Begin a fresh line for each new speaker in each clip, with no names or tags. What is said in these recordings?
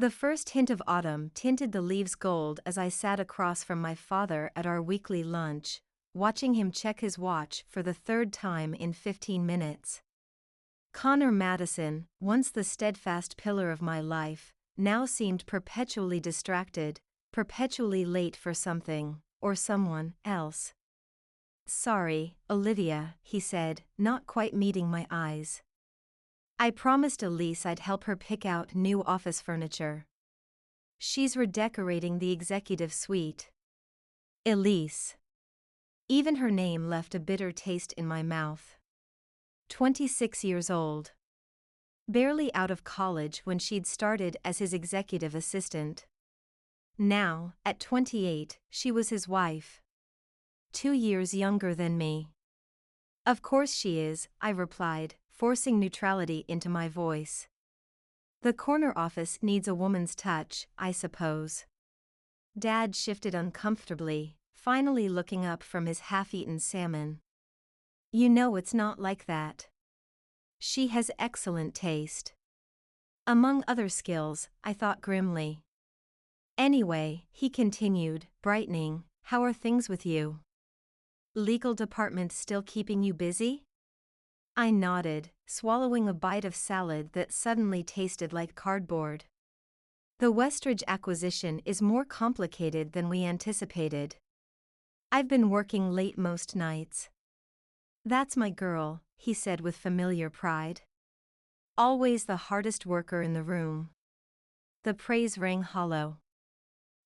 The first hint of autumn tinted the leaves gold as I sat across from my father at our weekly lunch, watching him check his watch for the third time in 15 minutes. Connor Madison, once the steadfast pillar of my life, now seemed perpetually distracted, perpetually late for something, or someone, else. "Sorry, Olivia," he said, not quite meeting my eyes. I promised Elise I'd help her pick out new office furniture. She's redecorating the executive suite. Elise. Even her name left a bitter taste in my mouth. 26 years old. Barely out of college when she'd started as his executive assistant. Now, at 28, she was his wife. 2 years younger than me. Of course she is, I replied, forcing neutrality into my voice. The corner office needs a woman's touch, I suppose. Dad shifted uncomfortably, finally looking up from his half-eaten salmon. You know it's not like that. She has excellent taste. Among other skills, I thought grimly. Anyway, he continued, brightening, how are things with you? Legal department still keeping you busy? I nodded, swallowing a bite of salad that suddenly tasted like cardboard. The Westridge acquisition is more complicated than we anticipated. I've been working late most nights. That's my girl, he said with familiar pride. Always the hardest worker in the room. The praise rang hollow.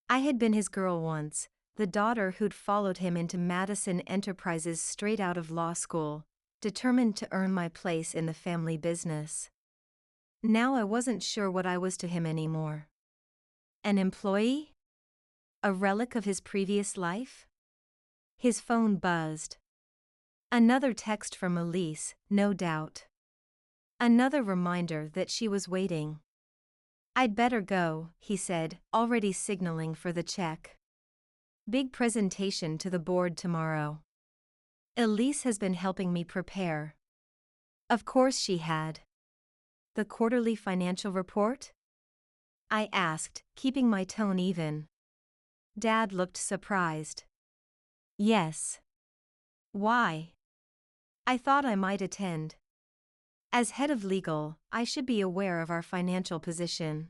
I had been his girl once, the daughter who'd followed him into Madison Enterprises straight out of law school, determined to earn my place in the family business. Now I wasn't sure what I was to him anymore. An employee? A relic of his previous life? His phone buzzed. Another text from Elise, no doubt. Another reminder that she was waiting. I'd better go, he said, already signaling for the check. Big presentation to the board tomorrow. Elise has been helping me prepare. Of course she had. The quarterly financial report? I asked, keeping my tone even. Dad looked surprised. Yes. Why? I thought I might attend. As head of legal, I should be aware of our financial position.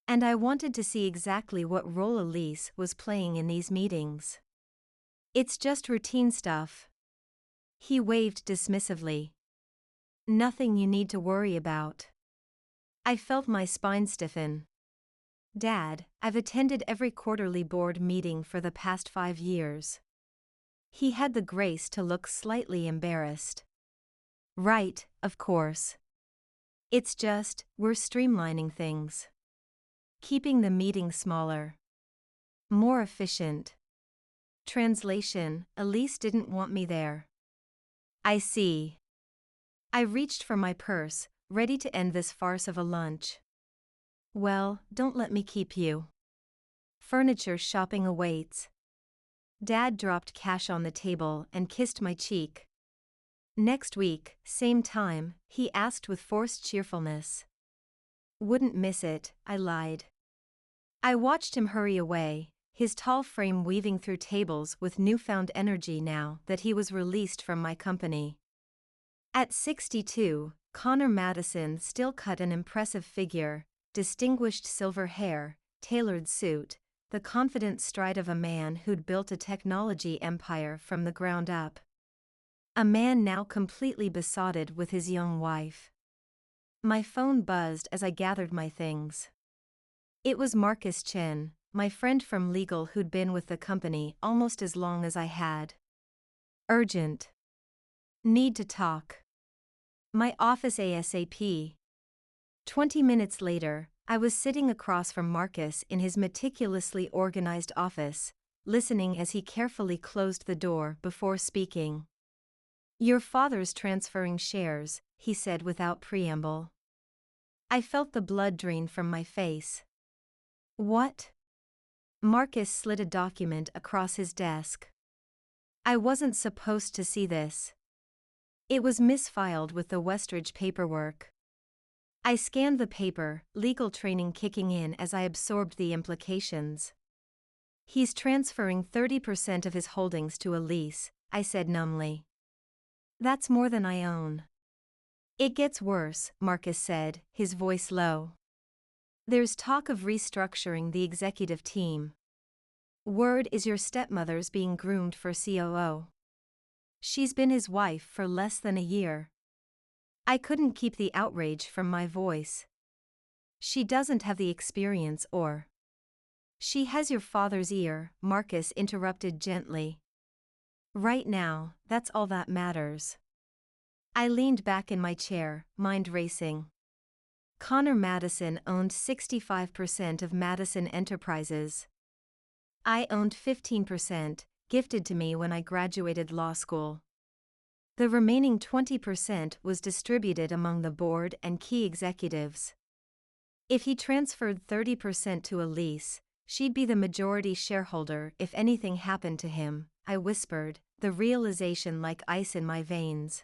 And I wanted to see exactly what role Elise was playing in these meetings. It's just routine stuff. He waved dismissively. Nothing you need to worry about. I felt my spine stiffen. Dad, I've attended every quarterly board meeting for the past 5 years. He had the grace to look slightly embarrassed. Right, of course. It's just, we're streamlining things. Keeping the meeting smaller. More efficient. Translation, Elise didn't want me there. I see. I reached for my purse, ready to end this farce of a lunch. Well, don't let me keep you. Furniture shopping awaits. Dad dropped cash on the table and kissed my cheek. Next week, same time, he asked with forced cheerfulness. Wouldn't miss it, I lied. I watched him hurry away, his tall frame weaving through tables with newfound energy now that he was released from my company. At 62, Connor Madison still cut an impressive figure, distinguished silver hair, tailored suit, the confident stride of a man who'd built a technology empire from the ground up. A man now completely besotted with his young wife. My phone buzzed as I gathered my things. It was Marcus Chen, my friend from legal who'd been with the company almost as long as I had. Urgent. Need to talk. My office ASAP. 20 minutes later, I was sitting across from Marcus in his meticulously organized office, listening as he carefully closed the door before speaking. Your father's transferring shares, he said without preamble. I felt the blood drain from my face. What? Marcus slid a document across his desk. I wasn't supposed to see this. It was misfiled with the Westridge paperwork. I scanned the paper, legal training kicking in as I absorbed the implications. He's transferring 30% of his holdings to Elise, I said numbly. That's more than I own. It gets worse, Marcus said, his voice low. There's talk of restructuring the executive team. Word is your stepmother's being groomed for COO. She's been his wife for less than a year. I couldn't keep the outrage from my voice. She doesn't have the experience or. She has your father's ear, Marcus interrupted gently. Right now, that's all that matters. I leaned back in my chair, mind racing. Connor Madison owned 65% of Madison Enterprises. I owned 15%, gifted to me when I graduated law school. The remaining 20% was distributed among the board and key executives. If he transferred 30% to Elise, she'd be the majority shareholder if anything happened to him, I whispered, the realization like ice in my veins.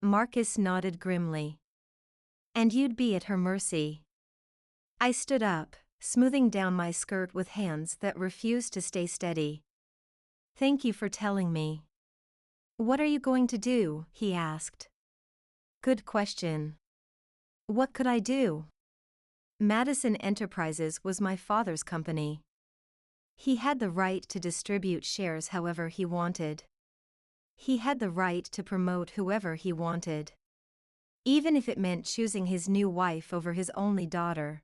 Marcus nodded grimly. And you'd be at her mercy. I stood up, smoothing down my skirt with hands that refused to stay steady. Thank you for telling me. What are you going to do? He asked. Good question. What could I do? Madison Enterprises was my father's company. He had the right to distribute shares however he wanted. He had the right to promote whoever he wanted. Even if it meant choosing his new wife over his only daughter.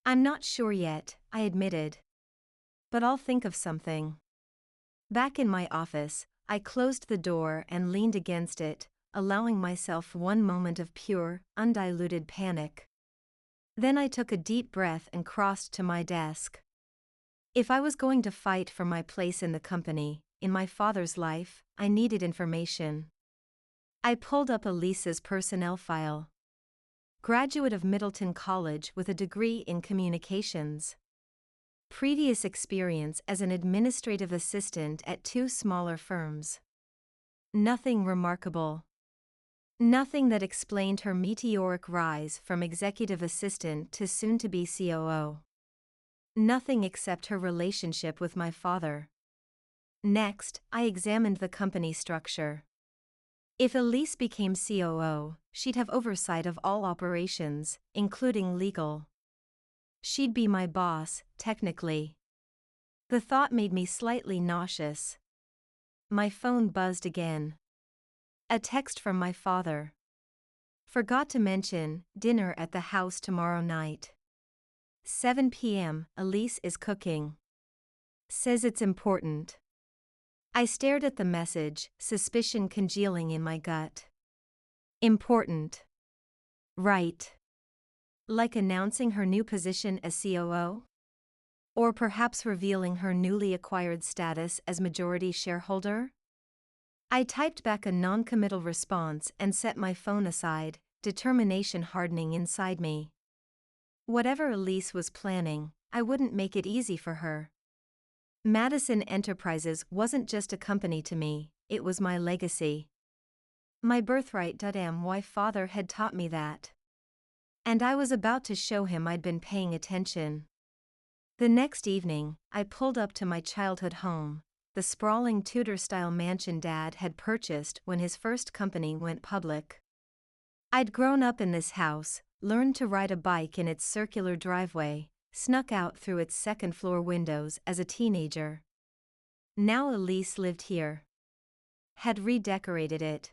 I'm not sure yet, I admitted. But I'll think of something. Back in my office, I closed the door and leaned against it, allowing myself one moment of pure, undiluted panic. Then I took a deep breath and crossed to my desk. If I was going to fight for my place in the company, in my father's life, I needed information. I pulled up Elise's personnel file. Graduate of Middleton College with a degree in communications. Previous experience as an administrative assistant at 2 smaller firms. Nothing remarkable. Nothing that explained her meteoric rise from executive assistant to soon-to-be COO. Nothing except her relationship with my father. Next, I examined the company structure. If Elise became COO, she'd have oversight of all operations, including legal. She'd be my boss, technically. The thought made me slightly nauseous. My phone buzzed again. A text from my father. Forgot to mention, dinner at the house tomorrow night. 7 p.m., Elise is cooking. Says it's important. I stared at the message, suspicion congealing in my gut. Important. Right. Like announcing her new position as COO? Or perhaps revealing her newly acquired status as majority shareholder? I typed back a non-committal response and set my phone aside, determination hardening inside me. Whatever Elise was planning, I wouldn't make it easy for her. Madison Enterprises wasn't just a company to me, it was my legacy. My birthright. My father had taught me that. And I was about to show him I'd been paying attention. The next evening, I pulled up to my childhood home, the sprawling Tudor-style mansion Dad had purchased when his first company went public. I'd grown up in this house, learned to ride a bike in its circular driveway, snuck out through its second-floor windows as a teenager. Now Elise lived here. Had redecorated it.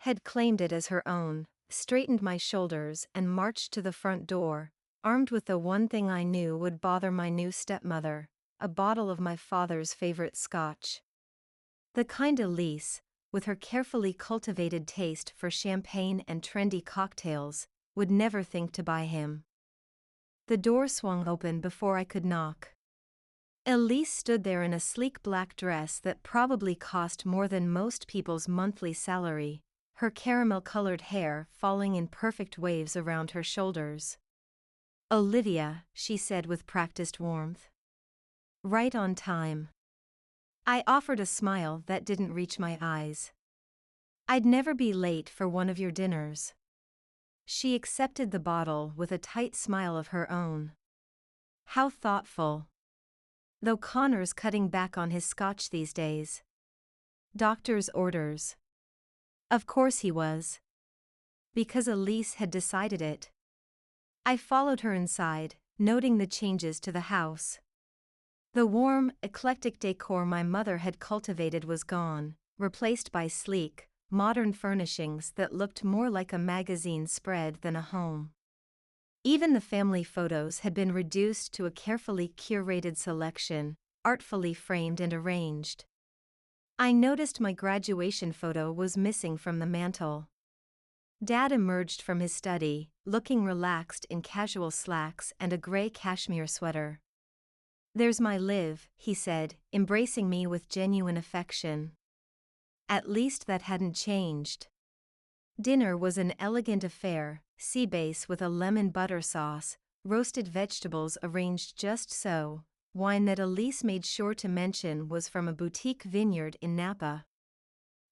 Had claimed it as her own, straightened my shoulders and marched to the front door, armed with the one thing I knew would bother my new stepmother, a bottle of my father's favorite scotch. The kind Elise, with her carefully cultivated taste for champagne and trendy cocktails, would never think to buy him. The door swung open before I could knock. Elise stood there in a sleek black dress that probably cost more than most people's monthly salary, her caramel-colored hair falling in perfect waves around her shoulders. Olivia, she said with practiced warmth. Right on time. I offered a smile that didn't reach my eyes. I'd never be late for one of your dinners. She accepted the bottle with a tight smile of her own. How thoughtful. Though Connor's cutting back on his scotch these days. Doctor's orders. Of course he was. Because Elise had decided it. I followed her inside, noting the changes to the house. The warm, eclectic decor my mother had cultivated was gone, replaced by sleek, modern furnishings that looked more like a magazine spread than a home. Even the family photos had been reduced to a carefully curated selection, artfully framed and arranged. I noticed my graduation photo was missing from the mantel. Dad emerged from his study, looking relaxed in casual slacks and a gray cashmere sweater. "There's my Liv," he said, embracing me with genuine affection. At least that hadn't changed. Dinner was an elegant affair, sea bass with a lemon butter sauce, roasted vegetables arranged just so, wine that Elise made sure to mention was from a boutique vineyard in Napa.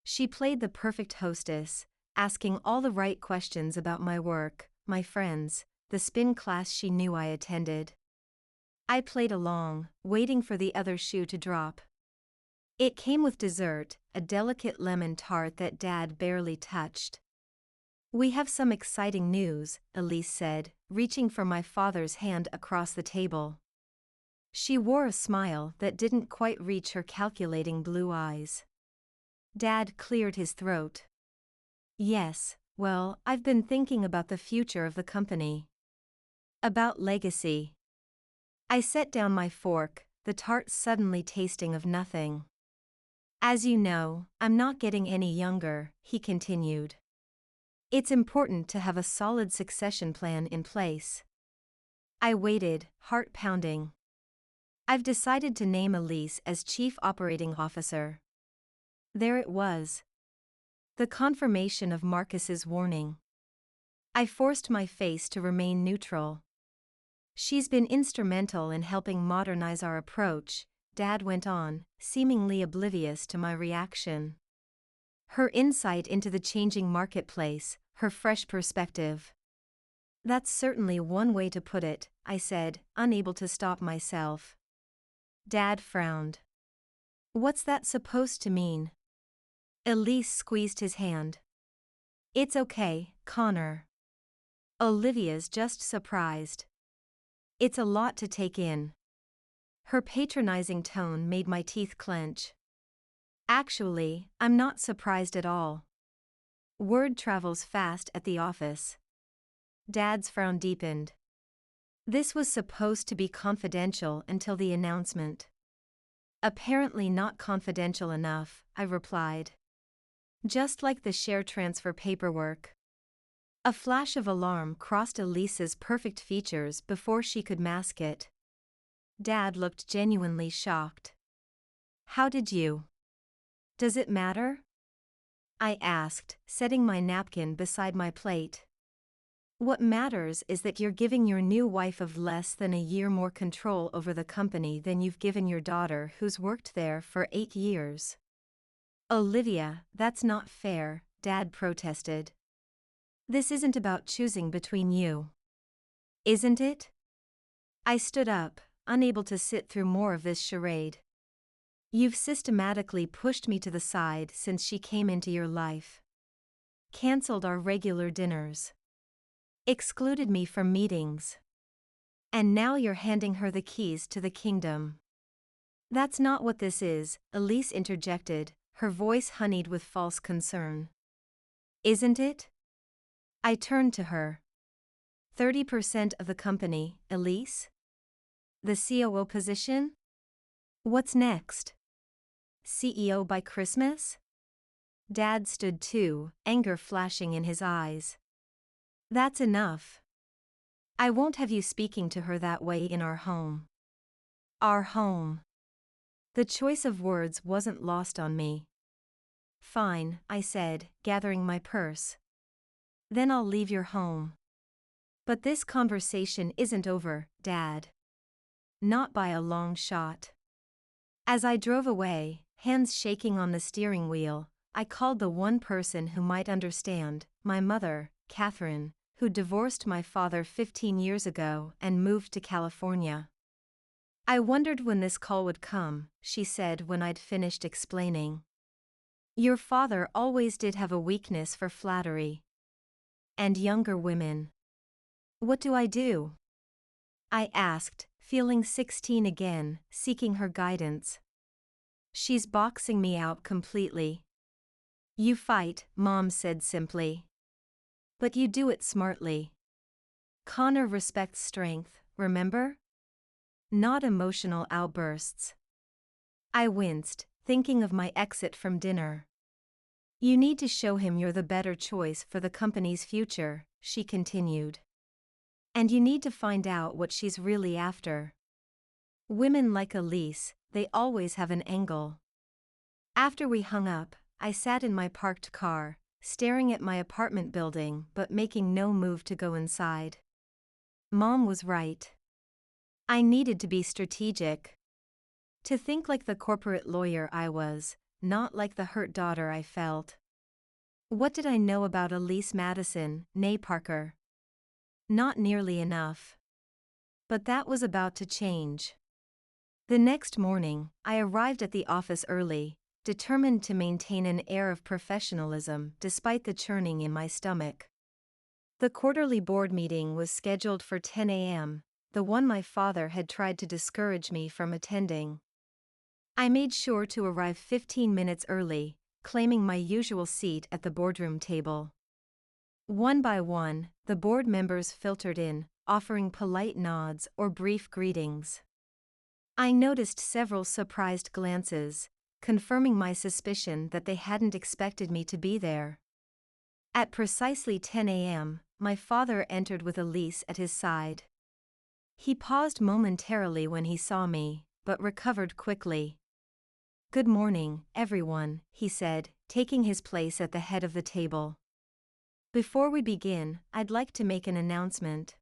She played the perfect hostess, asking all the right questions about my work, my friends, the spin class she knew I attended. I played along, waiting for the other shoe to drop. It came with dessert, a delicate lemon tart that Dad barely touched. "We have some exciting news," Elise said, reaching for my father's hand across the table. She wore a smile that didn't quite reach her calculating blue eyes. Dad cleared his throat. "Yes, well, I've been thinking about the future of the company. About legacy." I set down my fork, the tart suddenly tasting of nothing. "As you know, I'm not getting any younger," he continued. "It's important to have a solid succession plan in place." I waited, heart pounding. "I've decided to name Elise as Chief Operating Officer." There it was. The confirmation of Marcus's warning. I forced my face to remain neutral. "She's been instrumental in helping modernize our approach," Dad went on, seemingly oblivious to my reaction. "Her insight into the changing marketplace, her fresh perspective." "That's certainly one way to put it," I said, unable to stop myself. Dad frowned. "What's that supposed to mean?" Elise squeezed his hand. "It's okay, Connor. Olivia's just surprised. It's a lot to take in." Her patronizing tone made my teeth clench. "Actually, I'm not surprised at all. Word travels fast at the office." Dad's frown deepened. "This was supposed to be confidential until the announcement." "Apparently not confidential enough," I replied. "Just like the share transfer paperwork." A flash of alarm crossed Elise's perfect features before she could mask it. Dad looked genuinely shocked. "How did you? Does it matter?" I asked, setting my napkin beside my plate. "What matters is that you're giving your new wife of less than a year more control over the company than you've given your daughter who's worked there for 8 years. "Olivia, that's not fair," Dad protested. "This isn't about choosing between you." "Isn't it?" I stood up, unable to sit through more of this charade. "You've systematically pushed me to the side since she came into your life. Cancelled our regular dinners. Excluded me from meetings. And now you're handing her the keys to the kingdom." "That's not what this is," Elise interjected, her voice honeyed with false concern. "Isn't it?" I turned to her. 30% of the company, Elise? The COO position? What's next? CEO by Christmas?" Dad stood too, anger flashing in his eyes. "That's enough. I won't have you speaking to her that way in our home." "Our home." The choice of words wasn't lost on me. "Fine," I said, gathering my purse. "Then I'll leave your home. But this conversation isn't over, Dad. Not by a long shot." As I drove away, hands shaking on the steering wheel, I called the one person who might understand, my mother, Catherine, who divorced my father 15 years ago and moved to California. I wondered when this call would come, she said when I'd finished explaining. Your father always did have a weakness for flattery. And younger women. What do I do? I asked, feeling 16 again, seeking her guidance. She's boxing me out completely. You fight, Mom said simply. But you do it smartly. Connor respects strength, remember? Not emotional outbursts. I winced, thinking of my exit from dinner. You need to show him you're the better choice for the company's future, she continued. And you need to find out what she's really after. Women like Elise, they always have an angle. After we hung up, I sat in my parked car, staring at my apartment building but making no move to go inside. Mom was right. I needed to be strategic. To think like the corporate lawyer I was, not like the hurt daughter I felt. What did I know about Elise Madison, née Parker? Not nearly enough. But that was about to change. The next morning, I arrived at the office early, determined to maintain an air of professionalism despite the churning in my stomach. The quarterly board meeting was scheduled for 10 a.m., the one my father had tried to discourage me from attending. I made sure to arrive 15 minutes early, claiming my usual seat at the boardroom table. One by one, the board members filtered in, offering polite nods or brief greetings. I noticed several surprised glances, confirming my suspicion that they hadn't expected me to be there. At precisely 10 a.m., my father entered with Elise at his side. He paused momentarily when he saw me, but recovered quickly. Good morning, everyone, he said, taking his place at the head of the table. Before we begin, I'd like to make an announcement.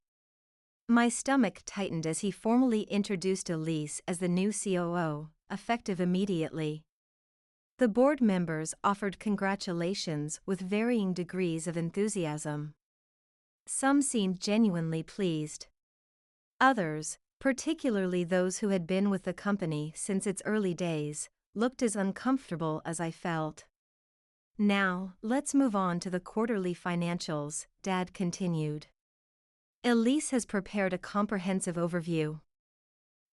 My stomach tightened as he formally introduced Elise as the new COO, effective immediately. The board members offered congratulations with varying degrees of enthusiasm. Some seemed genuinely pleased. Others, particularly those who had been with the company since its early days, looked as uncomfortable as I felt. Now, let's move on to the quarterly financials, Dad continued. Elise has prepared a comprehensive overview.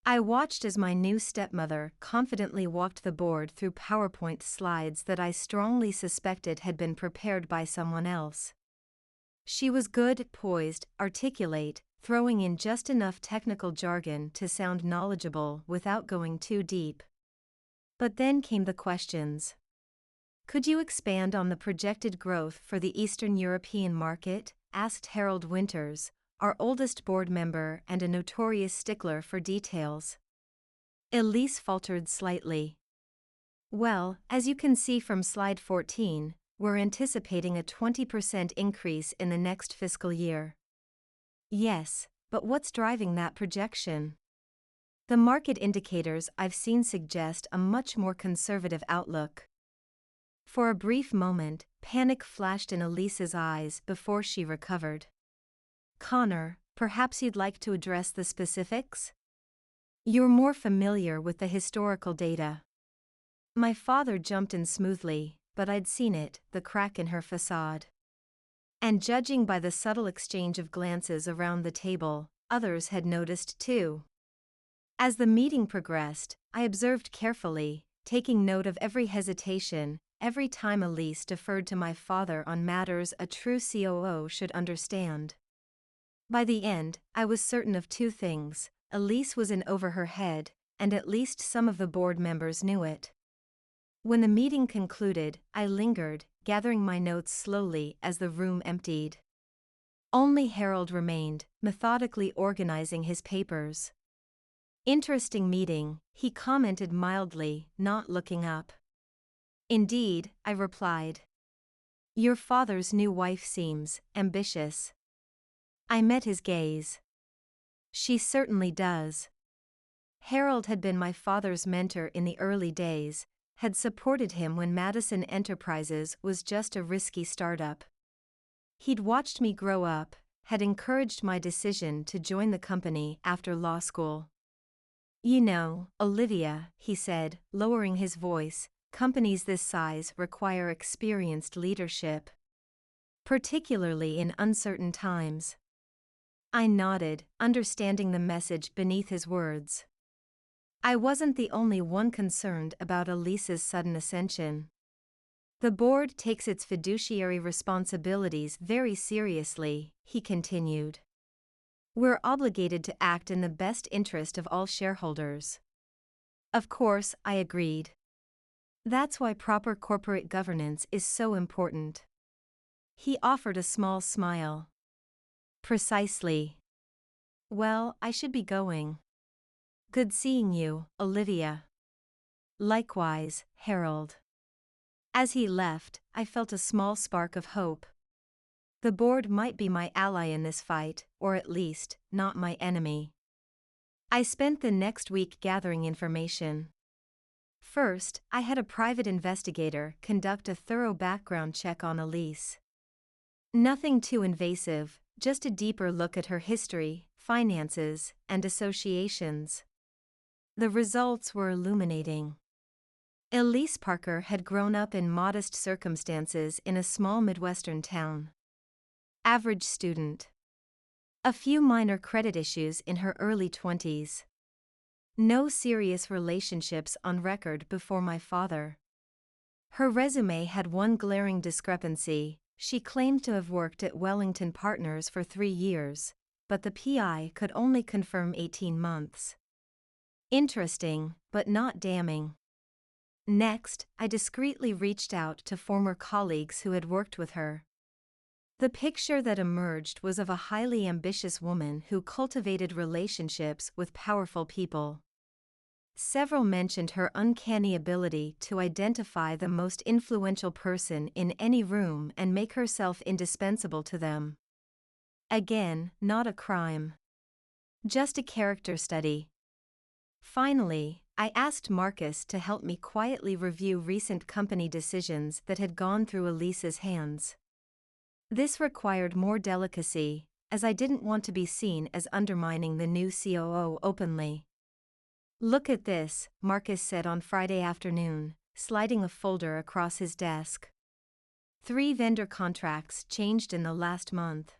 I watched as my new stepmother confidently walked the board through PowerPoint slides that I strongly suspected had been prepared by someone else. She was good, poised, articulate, throwing in just enough technical jargon to sound knowledgeable without going too deep. But then came the questions. Could you expand on the projected growth for the Eastern European market? Asked Harold Winters, our oldest board member and a notorious stickler for details. Elise faltered slightly. Well, as you can see from slide 14, we're anticipating a 20% increase in the next fiscal year. Yes, but what's driving that projection? The market indicators I've seen suggest a much more conservative outlook. For a brief moment, panic flashed in Elise's eyes before she recovered. Connor, perhaps you'd like to address the specifics? You're more familiar with the historical data. My father jumped in smoothly, but I'd seen it, the crack in her facade. And judging by the subtle exchange of glances around the table, others had noticed too. As the meeting progressed, I observed carefully, taking note of every hesitation, every time Elise deferred to my father on matters a true COO should understand. By the end, I was certain of two things: Elise was in over her head, and at least some of the board members knew it. When the meeting concluded, I lingered, gathering my notes slowly as the room emptied. Only Harold remained, methodically organizing his papers. Interesting meeting, he commented mildly, not looking up. Indeed, I replied. Your father's new wife seems ambitious. I met his gaze. She certainly does. Harold had been my father's mentor in the early days, had supported him when Madison Enterprises was just a risky startup. He'd watched me grow up, had encouraged my decision to join the company after law school. "You know, Olivia," he said, lowering his voice, "companies this size require experienced leadership, particularly in uncertain times." I nodded, understanding the message beneath his words. I wasn't the only one concerned about Elise's sudden ascension. "The board takes its fiduciary responsibilities very seriously," he continued. "We're obligated to act in the best interest of all shareholders." Of course, I agreed. "That's why proper corporate governance is so important." He offered a small smile. "Precisely. Well, I should be going. Good seeing you, Olivia." "Likewise, Harold." As he left, I felt a small spark of hope. The board might be my ally in this fight, or at least, not my enemy. I spent the next week gathering information. First, I had a private investigator conduct a thorough background check on Elise. Nothing too invasive, just a deeper look at her history, finances, and associations. The results were illuminating. Elise Parker had grown up in modest circumstances in a small Midwestern town. Average student. A few minor credit issues in her early 20s. No serious relationships on record before my father. Her resume had one glaring discrepancy. She claimed to have worked at Wellington Partners for 3 years, but the PI could only confirm 18 months. Interesting, but not damning. Next, I discreetly reached out to former colleagues who had worked with her. The picture that emerged was of a highly ambitious woman who cultivated relationships with powerful people. Several mentioned her uncanny ability to identify the most influential person in any room and make herself indispensable to them. Again, not a crime. Just a character study. Finally, I asked Marcus to help me quietly review recent company decisions that had gone through Elise's hands. This required more delicacy, as I didn't want to be seen as undermining the new COO openly. "Look at this," Marcus said on Friday afternoon, sliding a folder across his desk. 3 vendor contracts changed in the last month.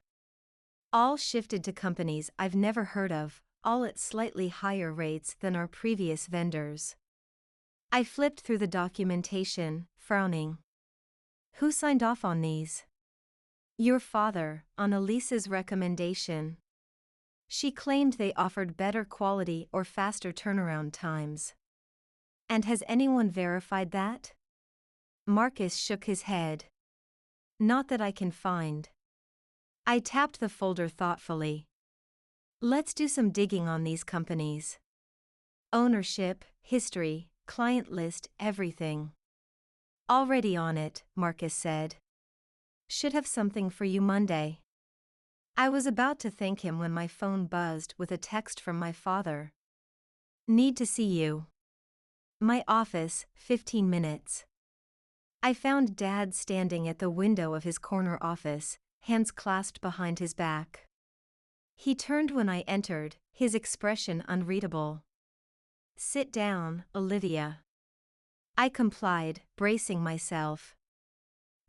All shifted to companies I've never heard of, all at slightly higher rates than our previous vendors. I flipped through the documentation, frowning. "Who signed off on these?" "Your father, on Elise's recommendation. She claimed they offered better quality or faster turnaround times." "And has anyone verified that?" Marcus shook his head. "Not that I can find." I tapped the folder thoughtfully. "Let's do some digging on these companies. Ownership, history, client list, everything." "Already on it," Marcus said. "Should have something for you Monday." I was about to thank him when my phone buzzed with a text from my father. "Need to see you. My office, 15 minutes." I found Dad standing at the window of his corner office, hands clasped behind his back. He turned when I entered, his expression unreadable. "Sit down, Olivia." I complied, bracing myself.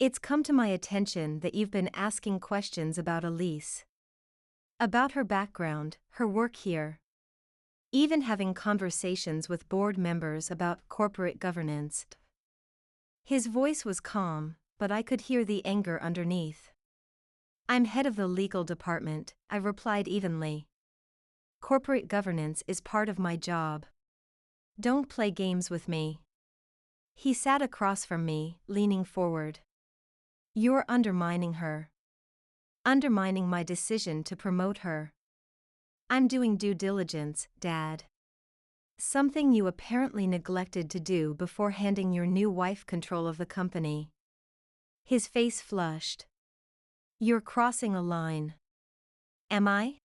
"It's come to my attention that you've been asking questions about Elise. About her background, her work here. Even having conversations with board members about corporate governance." His voice was calm, but I could hear the anger underneath. "I'm head of the legal department," I replied evenly. "Corporate governance is part of my job. Don't play games with me." He sat across from me, leaning forward. "You're undermining her. Undermining my decision to promote her." "I'm doing due diligence, Dad. Something you apparently neglected to do before handing your new wife control of the company." His face flushed. "You're crossing a line." "Am I?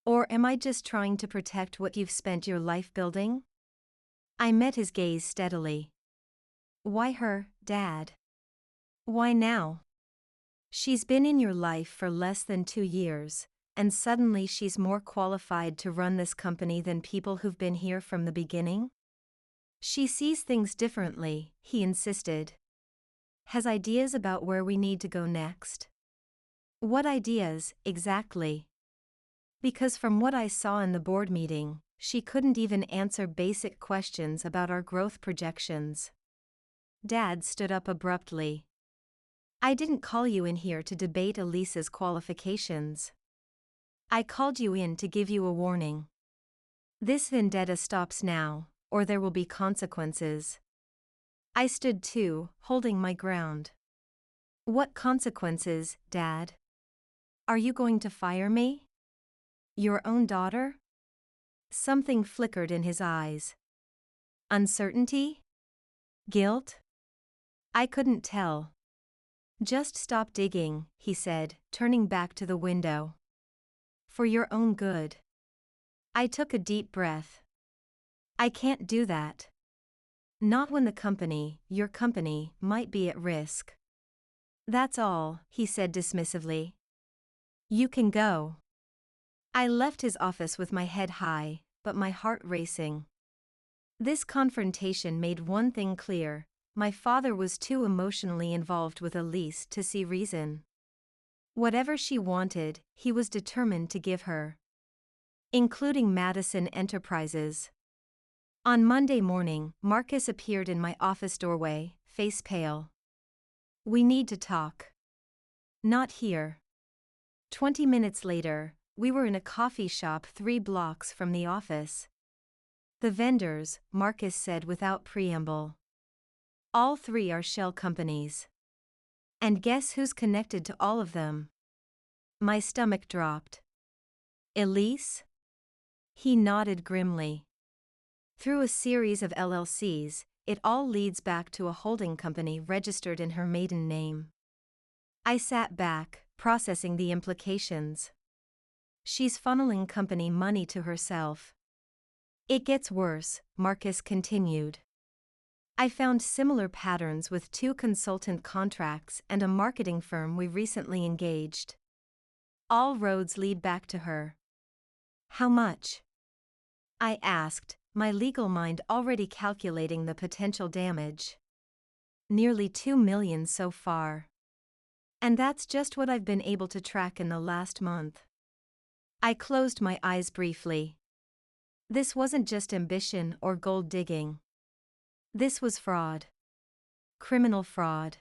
Or am I just trying to protect what you've spent your life building?" I met his gaze steadily. "Why her, Dad? Why now?" She's been in your life for less than 2 years, and suddenly she's more qualified to run this company than people who've been here from the beginning? She sees things differently, he insisted. Has ideas about where we need to go next. What ideas, exactly? Because from what I saw in the board meeting, she couldn't even answer basic questions about our growth projections. Dad stood up abruptly. I didn't call you in here to debate Elise's qualifications. I called you in to give you a warning. This vendetta stops now, or there will be consequences. I stood too, holding my ground. What consequences, Dad? Are you going to fire me? Your own daughter? Something flickered in his eyes. Uncertainty? Guilt? I couldn't tell. Just stop digging, he said, turning back to the window. For your own good. I took a deep breath. I can't do that. Not when the company, your company, might be at risk. That's all, he said dismissively. You can go. I left his office with my head high, but my heart racing. This confrontation made one thing clear: my father was too emotionally involved with Elise to see reason. Whatever she wanted, he was determined to give her. Including Madison Enterprises. On Monday morning, Marcus appeared in my office doorway, face pale. We need to talk. Not here. 20 minutes later, we were in a coffee shop 3 blocks from the office. The vendors, Marcus said without preamble. All 3 are shell companies. And guess who's connected to all of them? My stomach dropped. Elise? He nodded grimly. Through a series of LLCs, it all leads back to a holding company registered in her maiden name. I sat back, processing the implications. She's funneling company money to herself. It gets worse, Marcus continued. I found similar patterns with 2 consultant contracts and a marketing firm we recently engaged. All roads lead back to her. How much? I asked, my legal mind already calculating the potential damage. Nearly 2 million so far. And that's just what I've been able to track in the last month. I closed my eyes briefly. This wasn't just ambition or gold digging. This was fraud. Criminal fraud.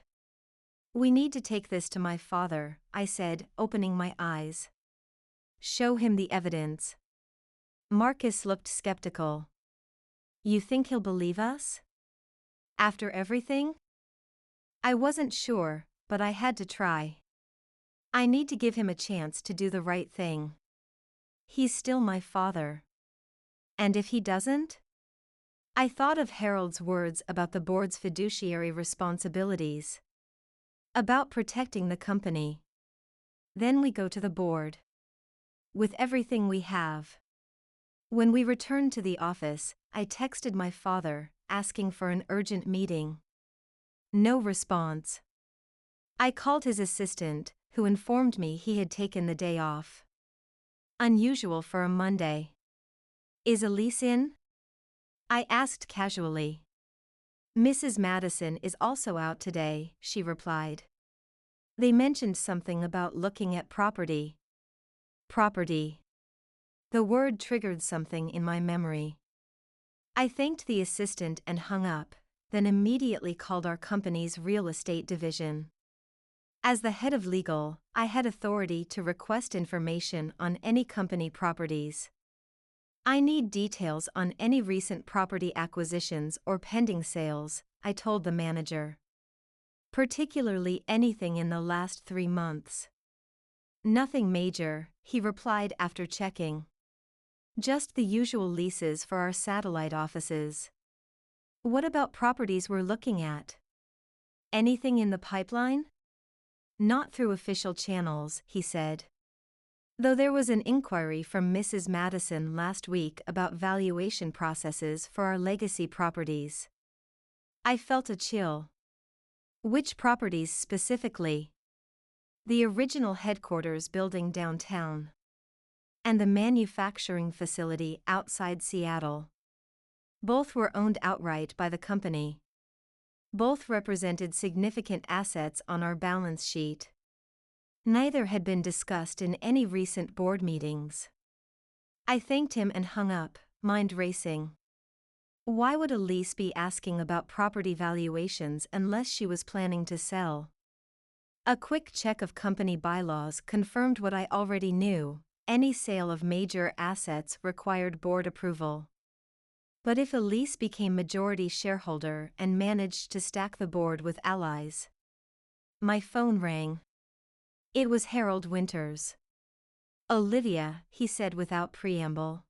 We need to take this to my father, I said, opening my eyes. Show him the evidence. Marcus looked skeptical. You think he'll believe us? After everything? I wasn't sure, but I had to try. I need to give him a chance to do the right thing. He's still my father. And if he doesn't? I thought of Harold's words about the board's fiduciary responsibilities. About protecting the company. Then we go to the board. With everything we have. When we returned to the office, I texted my father, asking for an urgent meeting. No response. I called his assistant, who informed me he had taken the day off. Unusual for a Monday. Is Elise in? I asked casually. Mrs. Madison is also out today, she replied. They mentioned something about looking at property. Property. The word triggered something in my memory. I thanked the assistant and hung up, then immediately called our company's real estate division. As the head of legal, I had authority to request information on any company properties. I need details on any recent property acquisitions or pending sales, I told the manager. Particularly anything in the last 3 months. Nothing major, he replied after checking. Just the usual leases for our satellite offices. What about properties we're looking at? Anything in the pipeline? Not through official channels, he said. Though there was an inquiry from Mrs. Madison last week about valuation processes for our legacy properties. I felt a chill. Which properties specifically? the original headquarters building downtown, and the manufacturing facility outside Seattle. Both were owned outright by the company. Both represented significant assets on our balance sheet. Neither had been discussed in any recent board meetings. I thanked him and hung up, mind racing. Why would Elise be asking about property valuations unless she was planning to sell? A quick check of company bylaws confirmed what I already knew: any sale of major assets required board approval. But if Elise became majority shareholder and managed to stack the board with allies? My phone rang. It was Harold Winters. "Olivia," he said without preamble.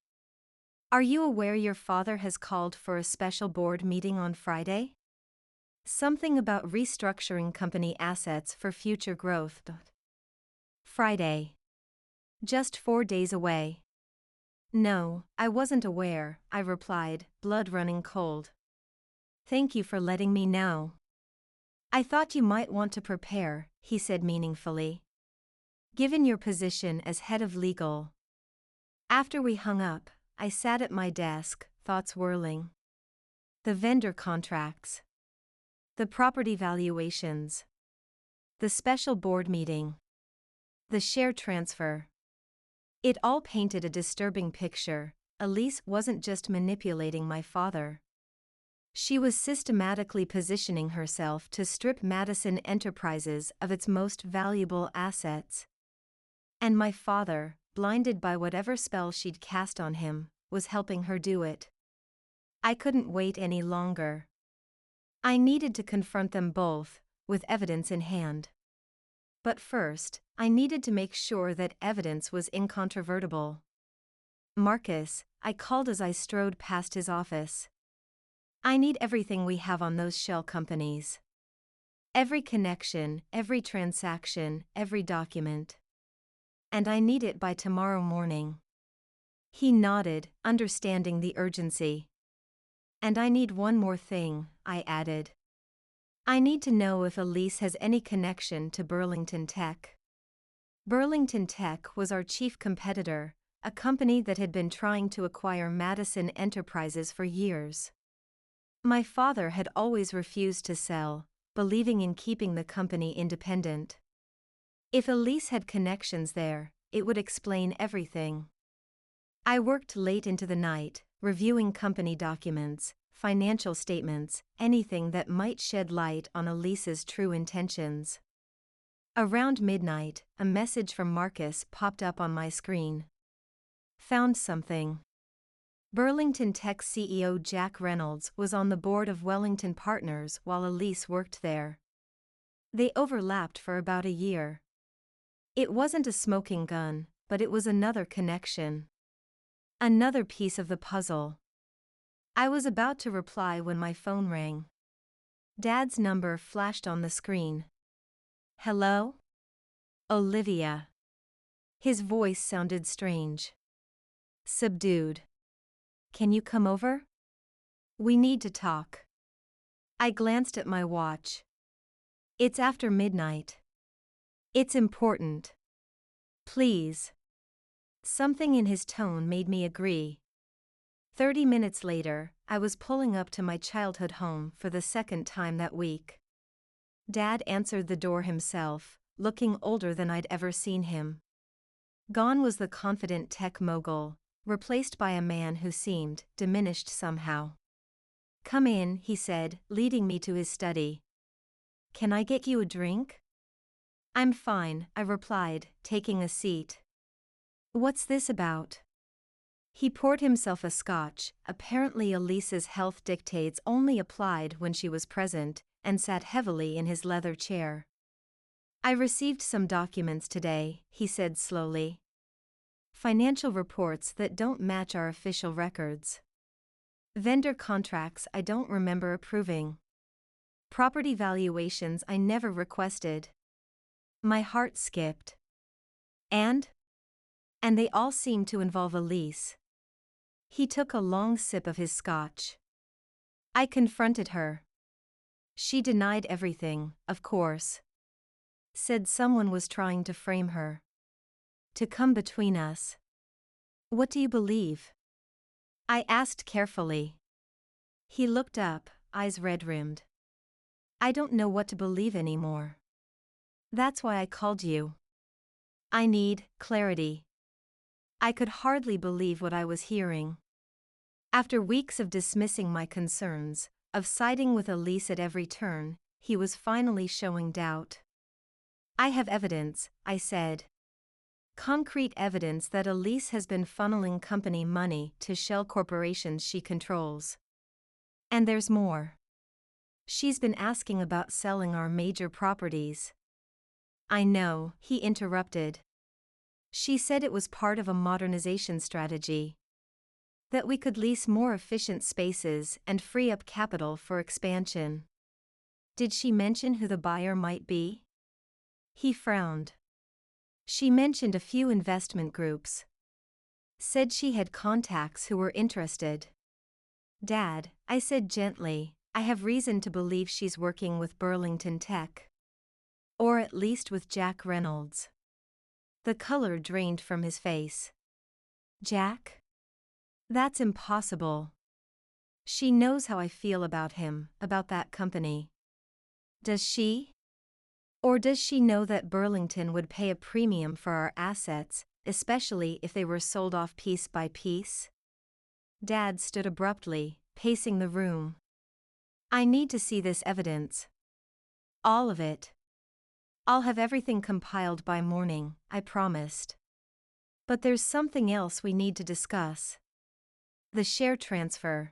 "Are you aware your father has called for a special board meeting on Friday? Something about restructuring company assets for future growth." Friday. Just 4 days away. "No, I wasn't aware," I replied, blood running cold. "Thank you for letting me know." "I thought you might want to prepare," he said meaningfully. "Given your position as head of legal." After we hung up, I sat at my desk, thoughts whirling. The vendor contracts. The property valuations. The special board meeting. The share transfer. It all painted a disturbing picture. Elise wasn't just manipulating my father. She was systematically positioning herself to strip Madison Enterprises of its most valuable assets. And my father, blinded by whatever spell she'd cast on him, was helping her do it. I couldn't wait any longer. I needed to confront them both, with evidence in hand. But first, I needed to make sure that evidence was incontrovertible. "Marcus," I called as I strode past his office. "I need everything we have on those shell companies. Every connection, every transaction, every document. And I need it by tomorrow morning." He nodded, understanding the urgency. "And I need one more thing," I added. "I need to know if Elise has any connection to Burlington Tech." Burlington Tech was our chief competitor, a company that had been trying to acquire Madison Enterprises for years. My father had always refused to sell, believing in keeping the company independent. If Elise had connections there, it would explain everything. I worked late into the night, reviewing company documents, financial statements, anything that might shed light on Elise's true intentions. Around midnight, a message from Marcus popped up on my screen. "Found something." Burlington Tech CEO Jack Reynolds was on the board of Wellington Partners while Elise worked there. They overlapped for about a year. It wasn't a smoking gun, but it was another connection. Another piece of the puzzle. I was about to reply when my phone rang. Dad's number flashed on the screen. "Hello? Olivia." His voice sounded strange. Subdued. "Can you come over? We need to talk." I glanced at my watch. "It's after midnight. It's important. Please." Something in his tone made me agree. 30 minutes later, I was pulling up to my childhood home for the second time that week. Dad answered the door himself, looking older than I'd ever seen him. Gone was the confident tech mogul, replaced by a man who seemed diminished somehow. "Come in," he said, leading me to his study. "Can I get you a drink?" "I'm fine," I replied, taking a seat. "What's this about?" He poured himself a scotch. Apparently Elise's health dictates only applied when she was present, and sat heavily in his leather chair. "I received some documents today," he said slowly. "Financial reports that don't match our official records. Vendor contracts I don't remember approving. Property valuations I never requested." My heart skipped. And they all seemed to involve Elise. He took a long sip of his scotch. I confronted her. She denied everything, of course. Said someone was trying to frame her. To come between us. What do you believe? I asked carefully. He looked up, eyes red-rimmed. I don't know what to believe anymore. That's why I called you. I need clarity. I could hardly believe what I was hearing. After weeks of dismissing my concerns, of siding with Elise at every turn, he was finally showing doubt. I have evidence, I said. Concrete evidence that Elise has been funneling company money to shell corporations she controls. And there's more. She's been asking about selling our major properties. I know, he interrupted. She said it was part of a modernization strategy. That we could lease more efficient spaces and free up capital for expansion. Did she mention who the buyer might be? He frowned. She mentioned a few investment groups. Said she had contacts who were interested. Dad, I said gently, I have reason to believe she's working with Burlington Tech. Or at least with Jack Reynolds. The color drained from his face. Jack? That's impossible. She knows how I feel about him, about that company. Does she? Or does she know that Burlington would pay a premium for our assets, especially if they were sold off piece by piece? Dad stood abruptly, pacing the room. I need to see this evidence. All of it. I'll have everything compiled by morning, I promised. But there's something else we need to discuss. The share transfer.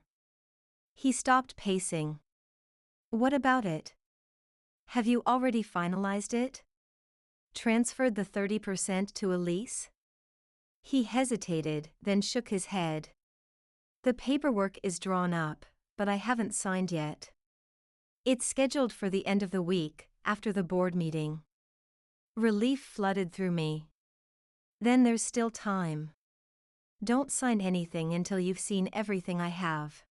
He stopped pacing. What about it? Have you already finalized it? Transferred the 30% to Elise? He hesitated, then shook his head. The paperwork is drawn up, but I haven't signed yet. It's scheduled for the end of the week, after the board meeting. Relief flooded through me. Then there's still time. Don't sign anything until you've seen everything I have.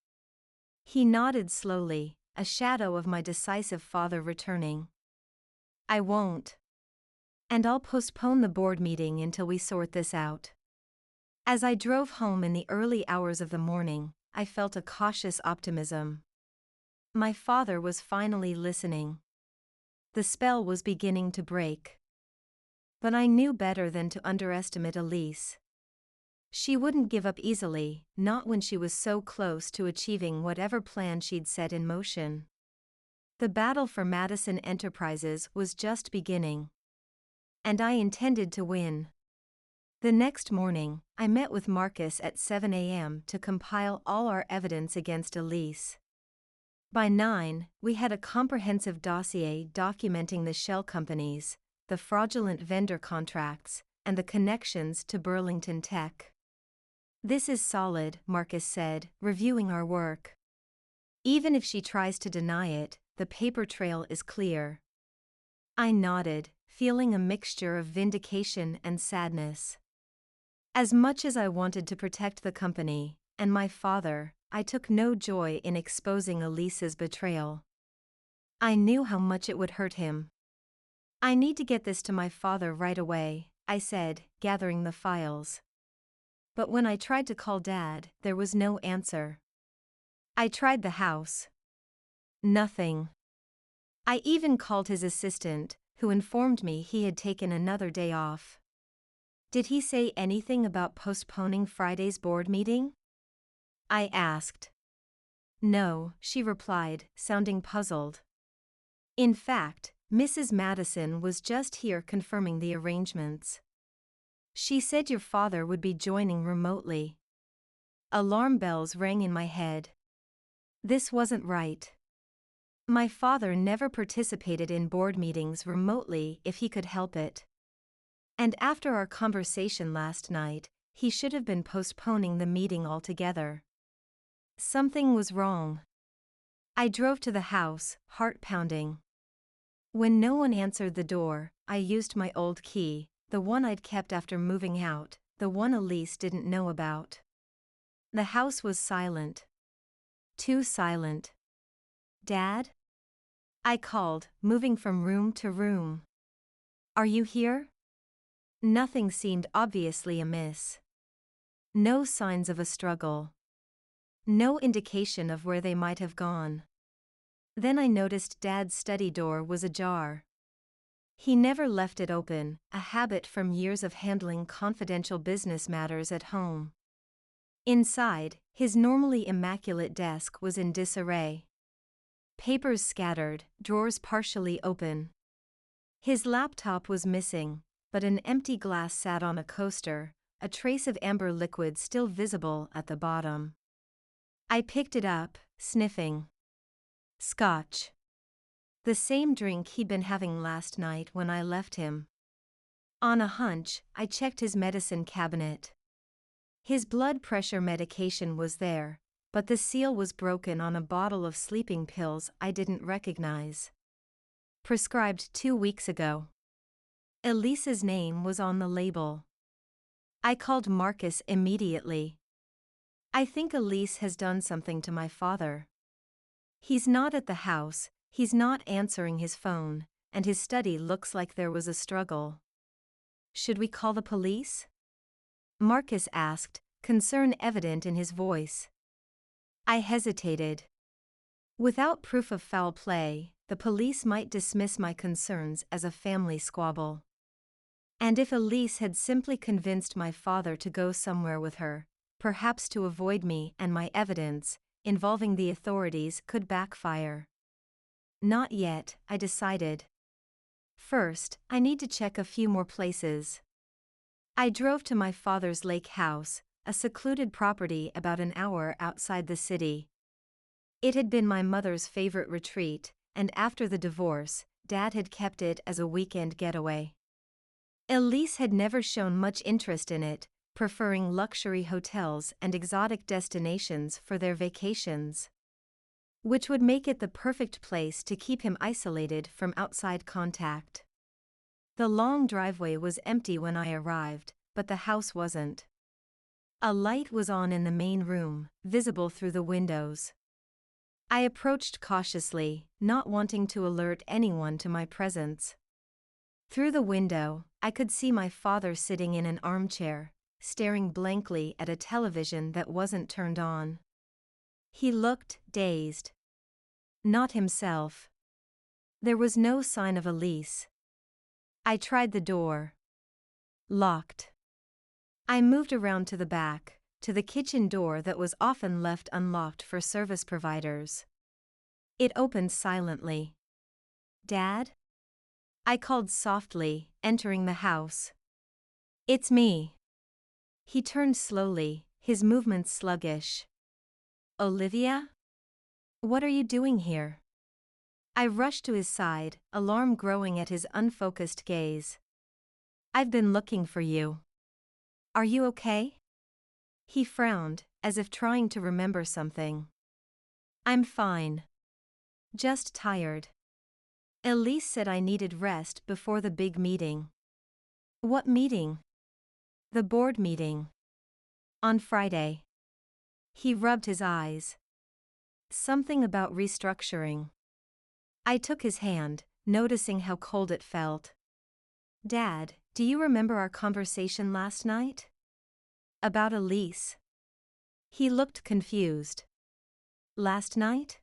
He nodded slowly, a shadow of my decisive father returning. I won't. And I'll postpone the board meeting until we sort this out. As I drove home in the early hours of the morning, I felt a cautious optimism. My father was finally listening. The spell was beginning to break. But I knew better than to underestimate Elise. She wouldn't give up easily, not when she was so close to achieving whatever plan she'd set in motion. The battle for Madison Enterprises was just beginning. And I intended to win. The next morning, I met with Marcus at 7 a.m. to compile all our evidence against Elise. By 9, we had a comprehensive dossier documenting the shell companies, the fraudulent vendor contracts, and the connections to Burlington Tech. This is solid, Marcus said, reviewing our work. Even if she tries to deny it, the paper trail is clear. I nodded, feeling a mixture of vindication and sadness. As much as I wanted to protect the company, and my father, I took no joy in exposing Elise's betrayal. I knew how much it would hurt him. I need to get this to my father right away, I said, gathering the files. But when I tried to call Dad, there was no answer. I tried the house. Nothing. I even called his assistant, who informed me he had taken another day off. Did he say anything about postponing Friday's board meeting? I asked. No, she replied, sounding puzzled. In fact, Mrs. Madison was just here confirming the arrangements. She said your father would be joining remotely. Alarm bells rang in my head. This wasn't right. My father never participated in board meetings remotely if he could help it. And after our conversation last night, he should have been postponing the meeting altogether. Something was wrong. I drove to the house, heart pounding. When no one answered the door, I used my old key, the one I'd kept after moving out, the one Elise didn't know about. The house was silent. Too silent. Dad? I called, moving from room to room. Are you here? Nothing seemed obviously amiss. No signs of a struggle. No indication of where they might have gone. Then I noticed Dad's study door was ajar. He never left it open, a habit from years of handling confidential business matters at home. Inside, his normally immaculate desk was in disarray. Papers scattered, drawers partially open. His laptop was missing, but an empty glass sat on a coaster, a trace of amber liquid still visible at the bottom. I picked it up, sniffing. Scotch. The same drink he'd been having last night when I left him. On a hunch, I checked his medicine cabinet. His blood pressure medication was there, but the seal was broken on a bottle of sleeping pills I didn't recognize. Prescribed 2 weeks ago. Elise's name was on the label. I called Marcus immediately. I think Elise has done something to my father. He's not at the house, he's not answering his phone, and his study looks like there was a struggle. Should we call the police? Marcus asked, concern evident in his voice. I hesitated. Without proof of foul play, the police might dismiss my concerns as a family squabble. And if Elise had simply convinced my father to go somewhere with her, perhaps to avoid me and my evidence, involving the authorities could backfire. Not yet, I decided. First, I need to check a few more places. I drove to my father's lake house, a secluded property about an hour outside the city. It had been my mother's favorite retreat, and after the divorce, Dad had kept it as a weekend getaway. Elise had never shown much interest in it, preferring luxury hotels and exotic destinations for their vacations. Which would make it the perfect place to keep him isolated from outside contact. The long driveway was empty when I arrived, but the house wasn't. A light was on in the main room, visible through the windows. I approached cautiously, not wanting to alert anyone to my presence. Through the window, I could see my father sitting in an armchair, staring blankly at a television that wasn't turned on. He looked dazed. Not himself. There was no sign of Elise. I tried the door. Locked. I moved around to the back, to the kitchen door that was often left unlocked for service providers. It opened silently. Dad? I called softly, entering the house. It's me. He turned slowly, his movements sluggish. Olivia? What are you doing here? I rushed to his side, alarm growing at his unfocused gaze. I've been looking for you. Are you okay? He frowned, as if trying to remember something. I'm fine. Just tired. Elise said I needed rest before the big meeting. What meeting? The board meeting. On Friday. He rubbed his eyes. Something about restructuring. I took his hand, noticing how cold it felt. Dad, do you remember our conversation last night? About Elise. He looked confused. Last night?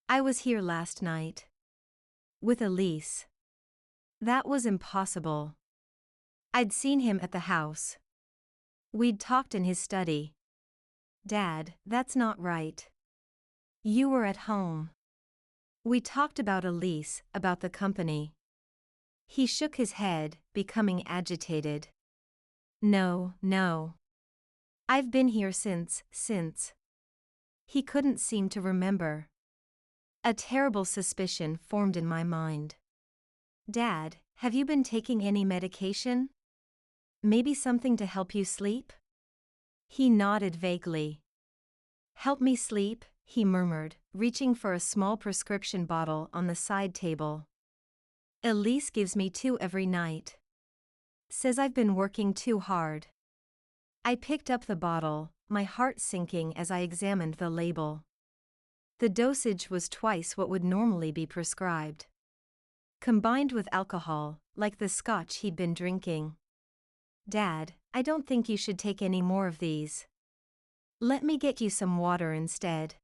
I was here last night. With Elise. That was impossible. I'd seen him at the house. We'd talked in his study. Dad, that's not right. You were at home. We talked about Elise, about the company. He shook his head, becoming agitated. No. I've been here since. He couldn't seem to remember. A terrible suspicion formed in my mind. Dad, have you been taking any medication? Maybe something to help you sleep? He nodded vaguely. Help me sleep, he murmured, reaching for a small prescription bottle on the side table. Elise gives me 2 every night. Says I've been working too hard. I picked up the bottle, my heart sinking as I examined the label. The dosage was twice what would normally be prescribed. combined with alcohol, like the scotch he'd been drinking. "Dad, I don't think you should take any more of these. Let me get you some water instead."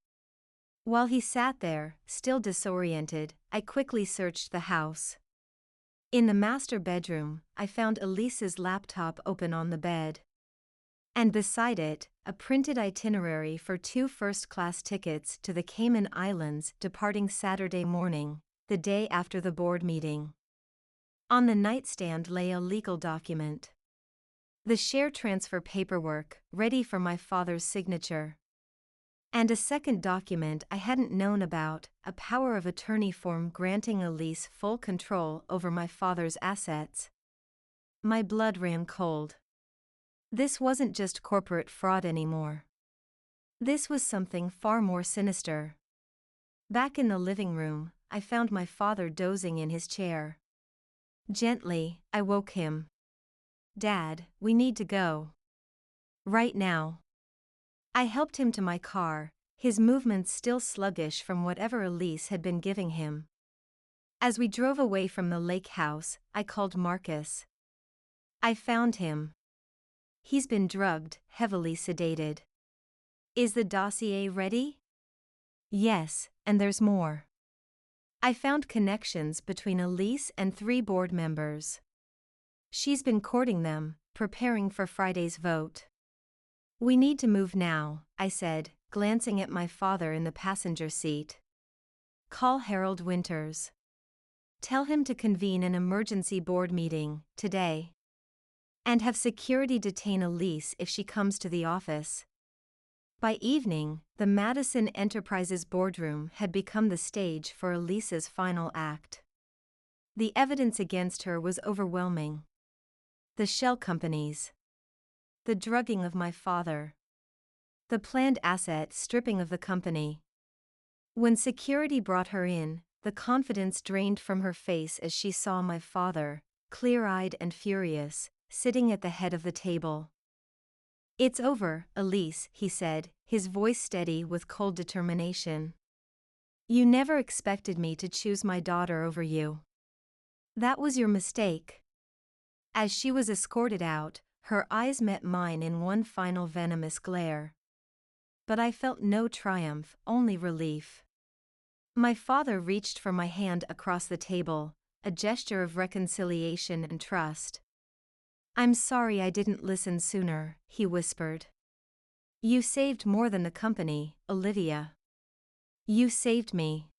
While he sat there, still disoriented, I quickly searched the house. In the master bedroom, I found Elise's laptop open on the bed. And beside it, a printed itinerary for 2 first-class tickets to the Cayman Islands departing Saturday morning, the day after the board meeting. On the nightstand lay a legal document. The share transfer paperwork, ready for my father's signature. And a second document I hadn't known about, a power of attorney form granting Elise full control over my father's assets. My blood ran cold. This wasn't just corporate fraud anymore. This was something far more sinister. Back in the living room, I found my father dozing in his chair. Gently, I woke him. "Dad, we need to go. Right now." I helped him to my car, his movements still sluggish from whatever Elise had been giving him. As we drove away from the lake house, I called Marcus. "I found him. He's been drugged, heavily sedated. Is the dossier ready?" "Yes, and there's more. I found connections between Elise and 3 board members. She's been courting them, preparing for Friday's vote." "We need to move now," I said, glancing at my father in the passenger seat. "Call Harold Winters. Tell him to convene an emergency board meeting, today. And have security detain Elise if she comes to the office." By evening, the Madison Enterprises boardroom had become the stage for Elise's final act. The evidence against her was overwhelming. The shell companies. The drugging of my father. The planned asset stripping of the company. When security brought her in, the confidence drained from her face as she saw my father, clear-eyed and furious, sitting at the head of the table. "It's over, Elise," he said, his voice steady with cold determination. "You never expected me to choose my daughter over you. That was your mistake." As she was escorted out, her eyes met mine in one final venomous glare. But I felt no triumph, only relief. My father reached for my hand across the table, a gesture of reconciliation and trust. "I'm sorry I didn't listen sooner," he whispered. "You saved more than the company, Olivia. You saved me."